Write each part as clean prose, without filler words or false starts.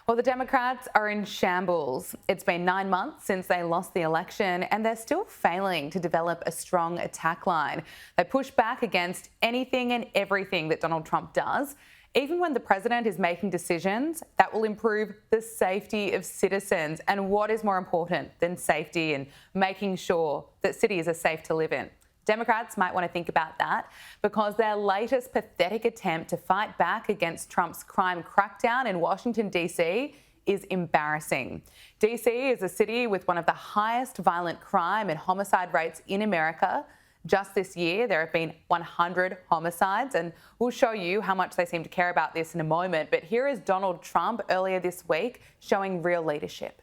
Well, the Democrats are in shambles. It's been 9 months since they lost the election and they're still failing to develop a strong attack line. They push back against anything and everything that Donald Trump does, even when the president is making decisions that will improve the safety of citizens. And what is more important than safety and making sure that cities are safe to live in? Democrats might want to think about that because their latest pathetic attempt to fight back against Trump's crime crackdown in Washington, D.C. is embarrassing. D.C. is a city with one of the highest violent crime and homicide rates in America. Just this year, there have been 100 homicides, and we'll show you how much they seem to care about this in a moment. But here is Donald Trump earlier this week showing real leadership.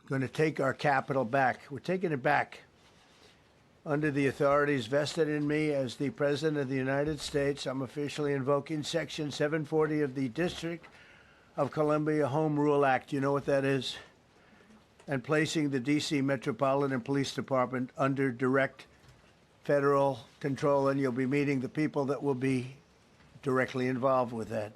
Going to take our capital back. We're taking it back. Under the authorities vested in me as the President of the United States, I'm officially invoking Section 740 of the District of Columbia Home Rule Act. You know what that is? And placing the D.C. Metropolitan Police Department under direct federal control, and you'll be meeting the people that will be directly involved with that.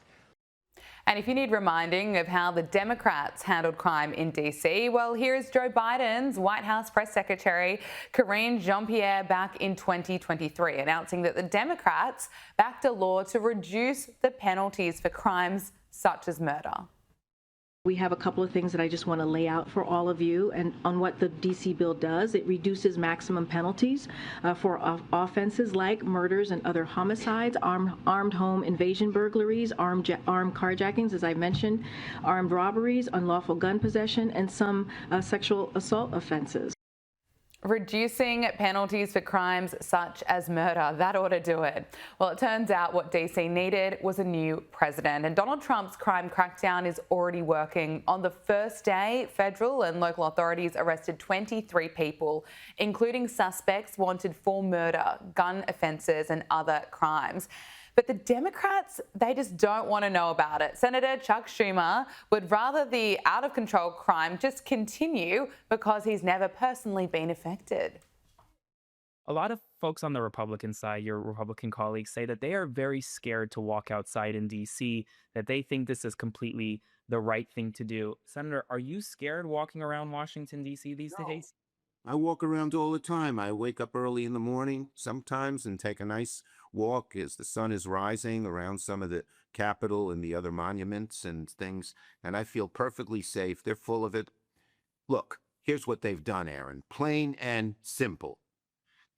And if you need reminding of how the Democrats handled crime in D.C., well, here is Joe Biden's White House press secretary, Karine Jean-Pierre, back in 2023, announcing that the Democrats backed a law to reduce the penalties for crimes such as murder. We have a couple of things that I just want to lay out for all of you and on what the D.C. bill does. It reduces maximum penalties for offenses like murders and other homicides, armed home invasion burglaries, armed carjackings, as I mentioned, armed robberies, unlawful gun possession, and some sexual assault offenses. Reducing penalties for crimes such as murder, that ought to do it. Well, it turns out what DC needed was a new president, and Donald Trump's crime crackdown is already working. On the first day, federal and local authorities arrested 23 people, including suspects wanted for murder, gun offences and other crimes. But the Democrats, they just don't want to know about it. Senator Chuck Schumer would rather the out-of-control crime just continue because he's never personally been affected. A lot of folks on the Republican side, your Republican colleagues, say that they are very scared to walk outside in D.C., that they think this is completely the right thing to do. Senator, are you scared walking around Washington, D.C. these days? I walk around all the time. I wake up early in the morning sometimes and take a nice walk as the sun is rising around some of the Capitol and the other monuments and things, and I feel perfectly safe. They're full of it. Look, here's what they've done, Aaron. Plain and simple.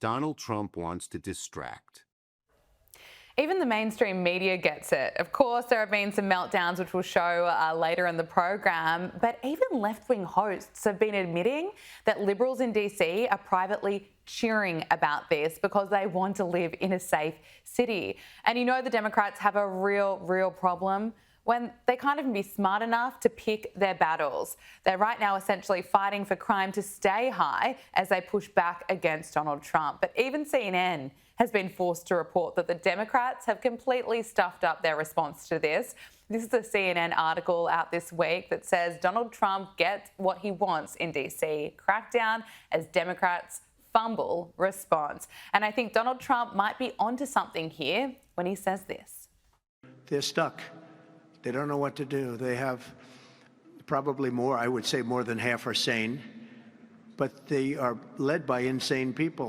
Donald Trump wants to distract. Even the mainstream media gets it. Of course, there have been some meltdowns, which we'll show later in the program, but even left-wing hosts have been admitting that Liberals in DC are privately cheering about this because they want to live in a safe city. And you know the Democrats have a real problem when they can't even be smart enough to pick their battles. They're right now essentially fighting for crime to stay high as they push back against Donald Trump. But even CNN has been forced to report that the Democrats have completely stuffed up their response to this. This is a CNN article out this week that says Donald Trump gets what he wants in DC. Crackdown as Democrats fumble response. And I think Donald Trump might be onto something here when he says this. They're stuck. They don't know what to do. They have probably more, I would say more than half are sane, but they are led by insane people.